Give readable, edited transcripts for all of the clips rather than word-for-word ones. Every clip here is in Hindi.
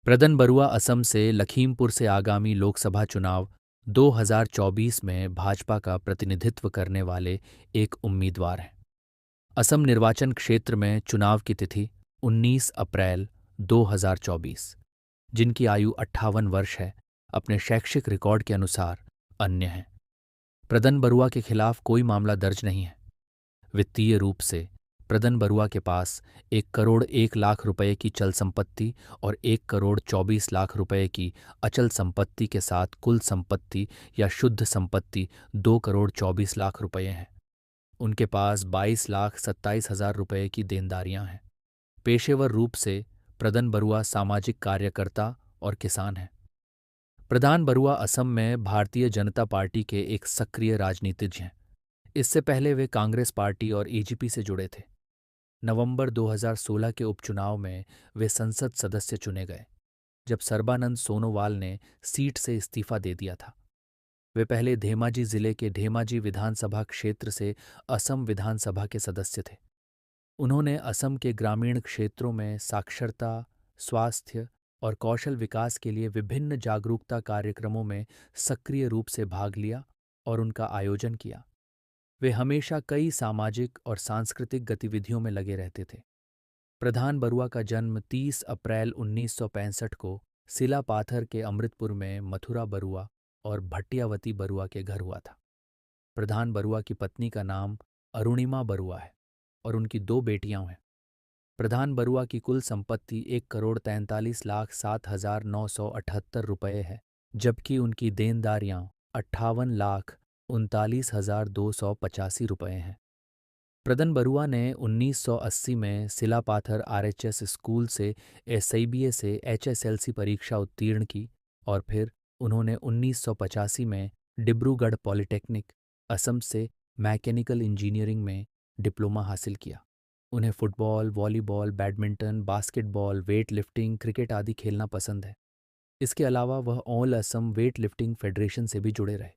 प्रदन बरुआ असम से लखीमपुर से आगामी लोकसभा चुनाव 2024 में भाजपा का प्रतिनिधित्व करने वाले एक उम्मीदवार हैं। असम निर्वाचन क्षेत्र में चुनाव की तिथि 19 अप्रैल 2024, जिनकी आयु 58 वर्ष है, अपने शैक्षिक रिकॉर्ड के अनुसार अन्य हैं। प्रदन बरुआ के खिलाफ कोई मामला दर्ज नहीं है। वित्तीय रूप से प्रदन बरुआ के पास 1 करोड़ 1 लाख रुपए की चल संपत्ति और 1 करोड़ 24 लाख रुपए की अचल संपत्ति के साथ कुल संपत्ति या शुद्ध संपत्ति 2 करोड़ 24 लाख रुपए है। उनके पास 22 लाख 27 हजार रुपए की देनदारियां हैं। पेशेवर रूप से प्रदन बरुआ सामाजिक कार्यकर्ता और किसान हैं। प्रधान बरुआ असम में भारतीय जनता पार्टी के एक सक्रिय राजनीतिज्ञ हैं। इससे पहले वे कांग्रेस पार्टी और एजीपी से जुड़े थे। नवंबर 2016 के उपचुनाव में वे संसद सदस्य चुने गए, जब सर्बानंद सोनोवाल ने सीट से इस्तीफा दे दिया था। वे पहले धेमाजी जिले के धेमाजी विधानसभा क्षेत्र से असम विधानसभा के सदस्य थे। उन्होंने असम के ग्रामीण क्षेत्रों में साक्षरता, स्वास्थ्य और कौशल विकास के लिए विभिन्न जागरूकता कार्यक्रमों में सक्रिय रूप से भाग लिया और उनका आयोजन किया। वे हमेशा कई सामाजिक और सांस्कृतिक गतिविधियों में लगे रहते थे। प्रधान बरुआ का जन्म 30 अप्रैल 1965 को सिलापाथर के अमृतपुर में मथुरा बरुआ और भट्टियावती बरुआ के घर हुआ था। प्रधान बरुआ की पत्नी का नाम अरुणिमा बरुआ है और उनकी 2 बेटियां हैं। प्रधान बरुआ की कुल संपत्ति 1 करोड़ 43 लाख 7 हजार 978 रुपये है, जबकि उनकी देनदारियां 58 लाख 39 हजार 285 रुपये हैं। प्रदन बरुआ ने 1980 में सिलापाथर आरएचएस स्कूल से एसआईबीए से एचएसएलसी परीक्षा उत्तीर्ण की और फिर उन्होंने 1985 में डिब्रूगढ़ पॉलिटेक्निक, असम से मैकेनिकल इंजीनियरिंग में डिप्लोमा हासिल किया। उन्हें football, volleyball, badminton, basketball, weight lifting, cricket आदि खेलना पसंद है। इसके अलावा वह all Assam weight lifting federation से भी जुड़े रहे।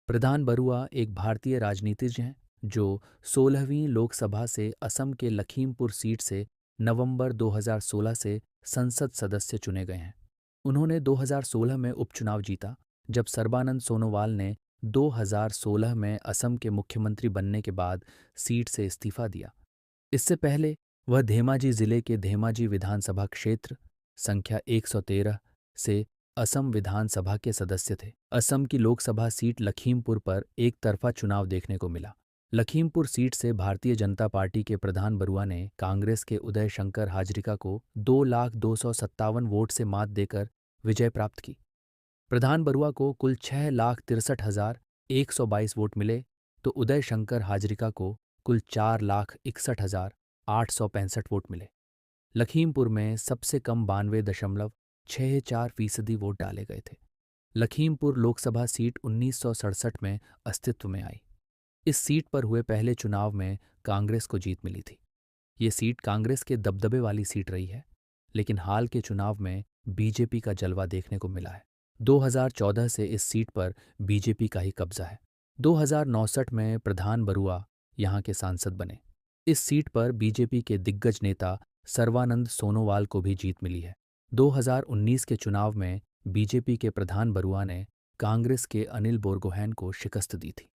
प्रधान बरुआ एक भारतीय राजनीतिज्ञ हैं जो 16वीं लोकसभा से असम के लखीमपुर सीट से नवंबर 2016 से संसद सदस्य चुने गए हैं। उन्होंने 2016 में उपचुनाव जीता, जब सर्बानंद सोनोवाल ने 2016 में असम के मुख्यमंत्री बनने के बाद सीट से इस्तीफा दिया। इससे पहले वह धेमाजी जिले के धेमाजी विधानसभा क्षेत्र संख्या 113 से असम विधानसभा के सदस्य थे। असम की लोकसभा सीट लखीमपुर पर एक तरफा चुनाव देखने को मिला। लखीमपुर सीट से भारतीय जनता पार्टी के प्रधान बरुआ ने कांग्रेस के उदय शंकर हाजरिका को 2,257 वोट से मात देकर विजय प्राप्त की। प्रधान बरुआ को कुल 6,63,122 वोट मिले, तो उदय शंकर हाजरिका को कुल 4,61,865 वोट मिले। लखीमपुर में सबसे कम 92.64% वोट डाले गए थे। लखीमपुर लोकसभा सीट 1967 में अस्तित्व में आई। इस सीट पर हुए पहले चुनाव में कांग्रेस को जीत मिली थी। ये सीट कांग्रेस के दबदबे वाली सीट रही है, लेकिन हाल के चुनाव में बीजेपी का जलवा देखने को मिला है। 2014 से इस सीट पर बीजेपी का ही कब्जा है। 2059 में प्रधान बरुआ यहाँ के सांसद बने। इस सीट पर बीजेपी के दिग्गज नेता सर्बानंद सोनोवाल को भी जीत मिली है। 2019 के चुनाव में बीजेपी के प्रधान बरुआ ने कांग्रेस के अनिल बोरगोहेन को शिकस्त दी थी।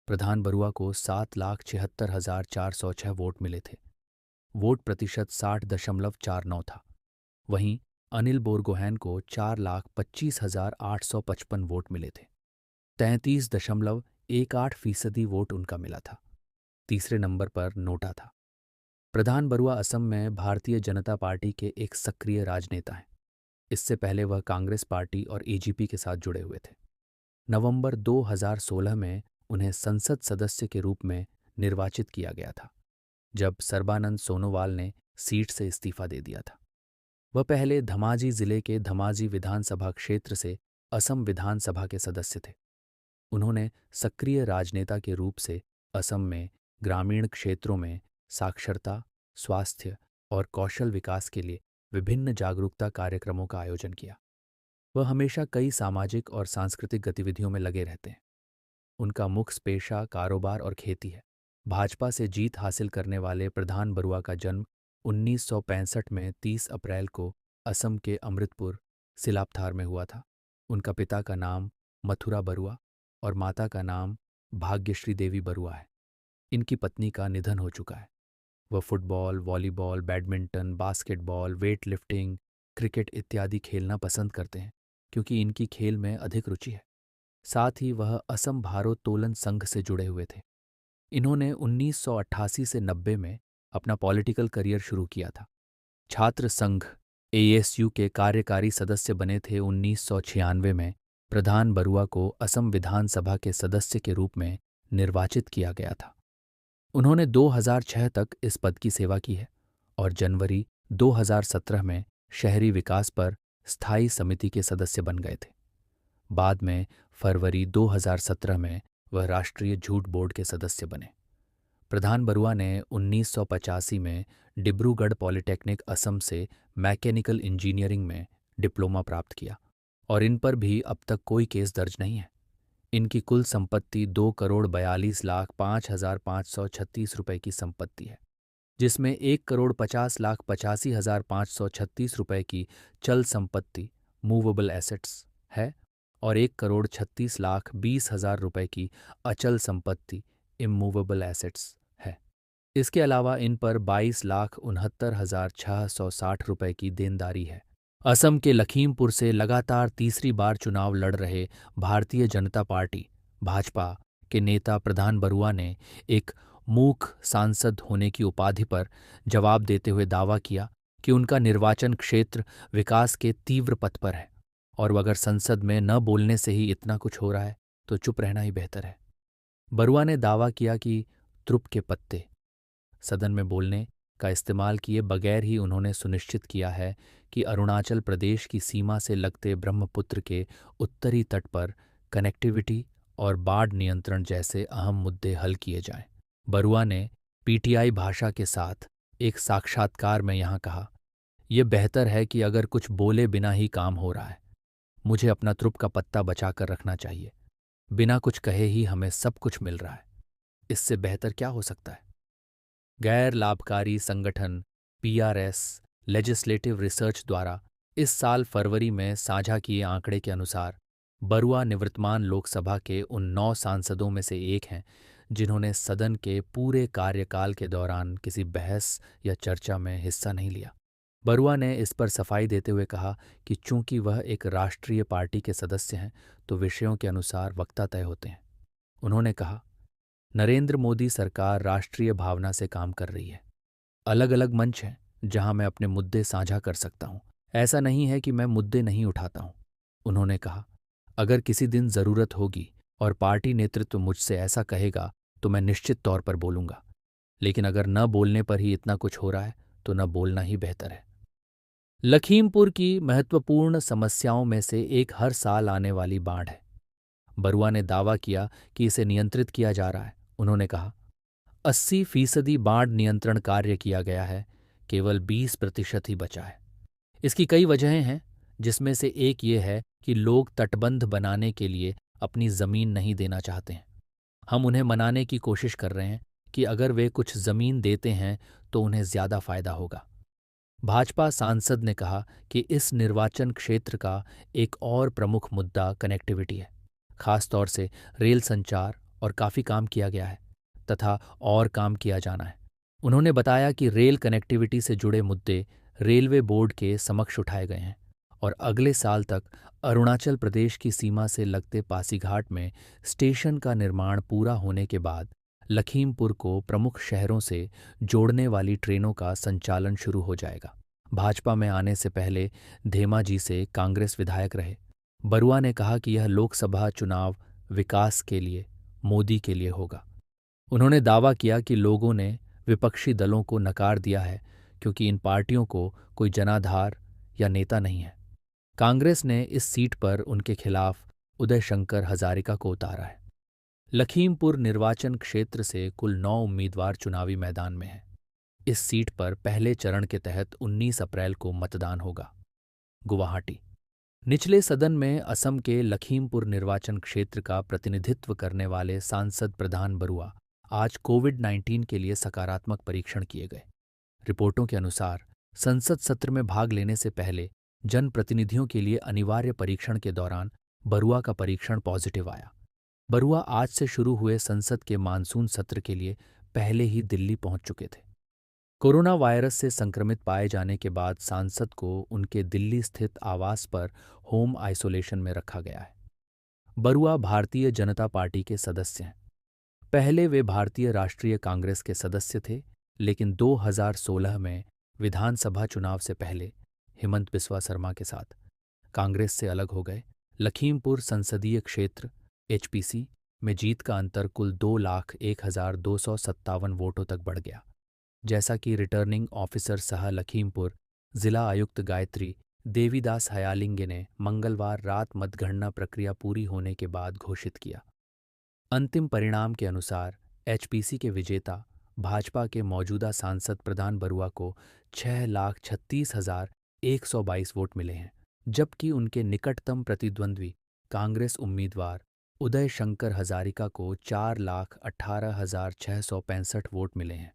प्रधान बरुआ को 7,76,406 वोट मिले थे। वोट प्रतिशत 60.49 था। वहीं अनिल बोरगोहेन को 4,25,855 वोट मिले थे। 33.18% वोट उनका मिला था। तीसरे नंबर पर नोटा था। प्रधान बरुआ असम में भारतीय जनता पार्टी के एक सक्रिय राजनेता हैं। इससे पहले वह कांग्रेस पार्टी और एजीपी के साथ जुड़े हुए थे। नवंबर 2016 में उन्हें संसद सदस्य के रूप में निर्वाचित किया गया था, जब सर्बानंद सोनोवाल ने सीट से इस्तीफा दे दिया था। वह पहले धमाजी जिले के धमाजी विधानसभा क्षेत्र से असम विधानसभा के सदस्य थे। उन्होंने सक्रिय राजनेता के रूप से असम में ग्रामीण क्षेत्रों में साक्षरता, स्वास्थ्य और कौशल विकास के लिए विभिन्न जागरूकता कार्यक्रमों का आयोजन किया। वह हमेशा कई सामाजिक और सांस्कृतिक गतिविधियों में लगे रहते हैं। उनका मुख्य पेशा कारोबार और खेती है। भाजपा से जीत हासिल करने वाले प्रधान बरुआ का जन्म 1965 में 30 अप्रैल को असम के अमृतपुर सिलापथार में हुआ था। उनका पिता का नाम मथुरा बरुआ और माता का नाम भाग्यश्री देवी बरुआ है। इनकी पत्नी का निधन हो चुका है। वह football, volleyball, badminton, basketball, weight lifting, cricket इत्यादि खेलना पसंद करते हैं क्योंकि इनकी खेल में अधिक रुचि है। साथ ही वह असम भारोत्तोलन संघ से जुड़े हुए थे। इन्होंने 1988 से 90 में अपना पॉलिटिकल करियर शुरू किया था। छात्र संघ एएसयू के कार्यकारी सदस्य बने थे। 1996 में प्रधान बरुआ को असम विधानसभा के सदस्य के रूप में निर्वाचित किया गया था। उन्होंने 2006 तक इस पद की सेवा की है और जनवरी 2017 में शहरी विकास पर स्थायी समिति के सदस्य बन गए थे। बाद में फरवरी 2017 में वह राष्ट्रीय झूठ बोर्ड के सदस्य बने। प्रधान बरुआ ने 1985 में डिब्रूगढ़ पॉलिटेक्निक असम से मैकेनिकल इंजीनियरिंग में डिप्लोमा प्राप्त किया और इन पर भी अब तक कोई केस दर्ज नहीं है। इनकी कुल संपत्ति 2,42,05,536 रुपए की संपत्ति है, जिसमें 1,50,85,536 रुपए की चल संपत्ति मूवेबल एसेट्स है और 1,36,20,000 रुपए की अचल संपत्ति इमूवेबल एसेट्स है। इसके अलावा इन पर 22,69,660 रुपए की देनदारी है। असम के लखीमपुर से लगातार तीसरी बार चुनाव लड़ रहे भारतीय जनता पार्टी भाजपा के नेता प्रधान बरुआ ने एक मूक सांसद होने की उपाधि पर जवाब देते हुए दावा किया कि उनका निर्वाचन क्षेत्र विकास के तीव्र पथ पर है और अगर संसद में न बोलने से ही इतना कुछ हो रहा है तो चुप रहना ही बेहतर है। बरुआ ने दावा किया कि त्रुप के पत्ते सदन में बोलने का इस्तेमाल किए बगैर ही उन्होंने सुनिश्चित किया है कि अरुणाचल प्रदेश की सीमा से लगते ब्रह्मपुत्र के उत्तरी तट पर कनेक्टिविटी और बाढ़ नियंत्रण जैसे अहम मुद्दे हल किए जाएं। बरुआ ने पीटीआई भाषा के साथ एक साक्षात्कार में यहाँ कहा, यह बेहतर है कि अगर कुछ बोले बिना ही काम हो रहा है, मुझे अपना त्रुप का पत्ता बचा कर रखना चाहिए। बिना कुछ कहे ही हमें सब कुछ मिल रहा है, इससे बेहतर क्या हो सकता है। गैर लाभकारी संगठन पीआरएस लेजिस्लेटिव रिसर्च द्वारा इस साल फरवरी में साझा किए आंकड़े के अनुसार बरुआ निवर्तमान लोकसभा के उन 9 सांसदों में से एक हैं जिन्होंने सदन के पूरे कार्यकाल के दौरान किसी बहस या चर्चा में हिस्सा नहीं लिया। बरुआ ने इस पर सफाई देते हुए कहा कि चूंकि वह एक राष्ट्रीय पार्टी के सदस्य हैं तो विषयों के अनुसार वक्ता तय होते हैं। उन्होंने कहा, नरेंद्र मोदी सरकार राष्ट्रीय भावना से काम कर रही है। अलग अलग मंच हैं जहां मैं अपने मुद्दे साझा कर सकता हूं। ऐसा नहीं है कि मैं मुद्दे नहीं उठाता हूं। उन्होंने कहा, अगर किसी दिन जरूरत होगी और पार्टी नेतृत्व मुझसे ऐसा कहेगा तो मैं निश्चित तौर पर बोलूंगा, लेकिन अगर न बोलने पर ही इतना कुछ हो रहा है तो न बोलना ही बेहतर है। लखीमपुर की महत्वपूर्ण समस्याओं में से एक हर साल आने वाली बाढ़ है। बरुआ ने दावा किया कि इसे नियंत्रित किया जा रहा है। उन्होंने कहा, 80% बाढ़ नियंत्रण कार्य किया गया है, केवल 20% ही बचा है। इसकी कई वजहें हैं, जिसमें से एक ये है कि लोग तटबंध बनाने के लिए अपनी जमीन नहीं देना चाहते हैं। हम उन्हें मनाने की कोशिश कर रहे हैं कि अगर वे कुछ जमीन देते हैं तो उन्हें ज्यादा फायदा होगा। भाजपा सांसद ने कहा कि इस निर्वाचन क्षेत्र का एक और प्रमुख मुद्दा कनेक्टिविटी है। खासतौर से रेल संचार और काफी काम किया गया है तथा और काम किया जाना है। उन्होंने बताया कि रेल कनेक्टिविटी से जुड़े मुद्दे रेलवे बोर्ड के समक्ष उठाए गए हैं और अगले साल तक अरुणाचल प्रदेश की सीमा से लगते पासीघाट में स्टेशन का निर्माण पूरा होने के बाद लखीमपुर को प्रमुख शहरों से जोड़ने वाली ट्रेनों का संचालन शुरू हो जाएगा। भाजपा में आने से पहले धेमाजी से कांग्रेस विधायक रहे। बरुआ ने कहा कि यह लोकसभा चुनाव विकास के लिए, मोदी के लिए होगा। उन्होंने दावा किया कि लोगों ने विपक्षी दलों को नकार दिया है क्योंकि इन पार्टियों को कोई जनाधार या नेता नहीं है। कांग्रेस ने इस सीट पर उनके खिलाफ उदय शंकर हजारिका को उतारा है। लखीमपुर निर्वाचन क्षेत्र से कुल 9 उम्मीदवार चुनावी मैदान में हैं। इस सीट पर पहले चरण के तहत 19 अप्रैल को मतदान होगा। गुवाहाटी निचले सदन में असम के लखीमपुर निर्वाचन क्षेत्र का प्रतिनिधित्व करने वाले सांसद प्रधान बरुआ आज कोविड-19 के लिए सकारात्मक परीक्षण किए गए। रिपोर्टों के अनुसार संसद सत्र में भाग लेने से पहले जनप्रतिनिधियों के लिए अनिवार्य परीक्षण के दौरान बरुआ का परीक्षण पॉजिटिव आया। बरुआ आज से शुरू हुए संसद के मानसून सत्र के लिए पहले ही दिल्ली पहुंच चुके थे। कोरोना वायरस से संक्रमित पाए जाने के बाद सांसद को उनके दिल्ली स्थित आवास पर होम आइसोलेशन में रखा गया है। बरुआ भारतीय जनता पार्टी के सदस्य हैं। पहले वे भारतीय राष्ट्रीय कांग्रेस के सदस्य थे, लेकिन 2016 में विधानसभा चुनाव से पहले हेमंत बिस्वा शर्मा के साथ कांग्रेस से अलग हो गए। लखीमपुर संसदीय क्षेत्र एचपीसी में जीत का अंतर कुल 2,01,257 वोटों तक बढ़ गया। जैसा कि रिटर्निंग ऑफिसर सह लखीमपुर जिला आयुक्त गायत्री देवीदास हयालिंगे ने मंगलवार रात मतगणना प्रक्रिया पूरी होने के बाद घोषित किया। अंतिम परिणाम के अनुसार एचपीसी के विजेता भाजपा के मौजूदा सांसद प्रधान बरुआ को 6,36,122 वोट मिले हैं, जबकि उनके निकटतम प्रतिद्वंद्वी कांग्रेस उम्मीदवार उदय शंकर हजारिका को 4,18,665 वोट मिले हैं।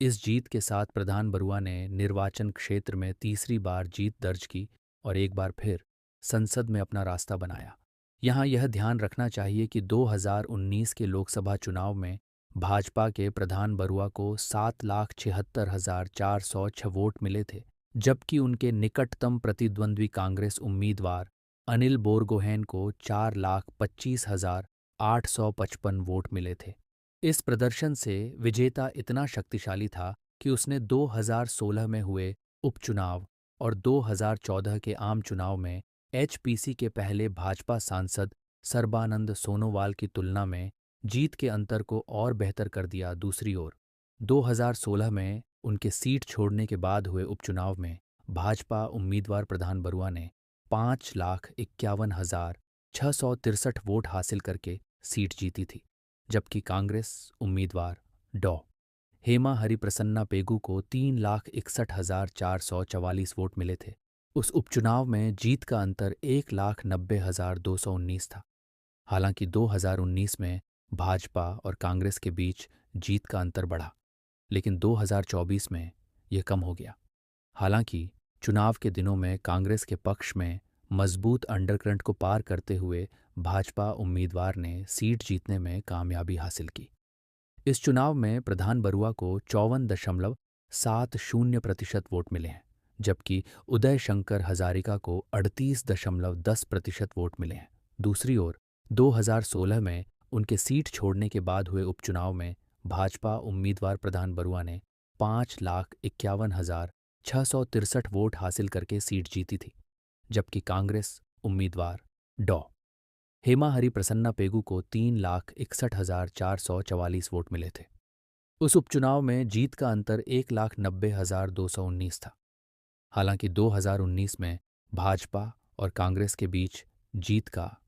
इस जीत के साथ प्रधान बरुआ ने निर्वाचन क्षेत्र में तीसरी बार जीत दर्ज की और एक बार फिर संसद में अपना रास्ता बनाया। यहाँ यह ध्यान रखना चाहिए कि 2019 के लोकसभा चुनाव में भाजपा के प्रधान बरुआ को 7,76,406 वोट मिले थे, जबकि उनके निकटतम प्रतिद्वंद्वी कांग्रेस उम्मीदवार अनिल बोरगोहेन को 4,25,855 वोट मिले थे। इस प्रदर्शन से विजेता इतना शक्तिशाली था कि उसने 2016 में हुए उपचुनाव और 2014 के आम चुनाव में एचपीसी के पहले भाजपा सांसद सर्बानंद सोनोवाल की तुलना में जीत के अंतर को और बेहतर कर दिया। दूसरी ओर 2016 में उनके सीट छोड़ने के बाद हुए उपचुनाव में भाजपा उम्मीदवार प्रधान बरुआ ने 5,51,663 वोट हासिल करके सीट जीती थी, जबकि कांग्रेस उम्मीदवार डॉ हेमा हरिप्रसन्ना पेगू को 3,61,444 वोट मिले थे। उस उपचुनाव में जीत का अंतर 1,90,219 था। हालांकि 2019 में भाजपा और कांग्रेस के बीच जीत का अंतर बढ़ा, लेकिन 2024 में यह कम हो गया। हालांकि चुनाव के दिनों में कांग्रेस के पक्ष में मजबूत अंडरकरंट को पार करते हुए भाजपा उम्मीदवार ने सीट जीतने में कामयाबी हासिल की। इस चुनाव में प्रधान बरुआ को 54.70% वोट मिले हैं, जबकि उदय शंकर हजारिका को 38.10% वोट मिले हैं। दूसरी ओर 2016 में उनके सीट छोड़ने के बाद हुए उपचुनाव में भाजपा उम्मीदवार प्रधान बरुआ ने 5,51,663 वोट हासिल करके सीट जीती थी, जबकि कांग्रेस उम्मीदवार डॉ हेमा हरिप्रसन्ना पेगू को 3,61,444 वोट मिले थे। उस उपचुनाव में जीत का अंतर 1,90,219 था। हालांकि 2019 में भाजपा और कांग्रेस के बीच जीत का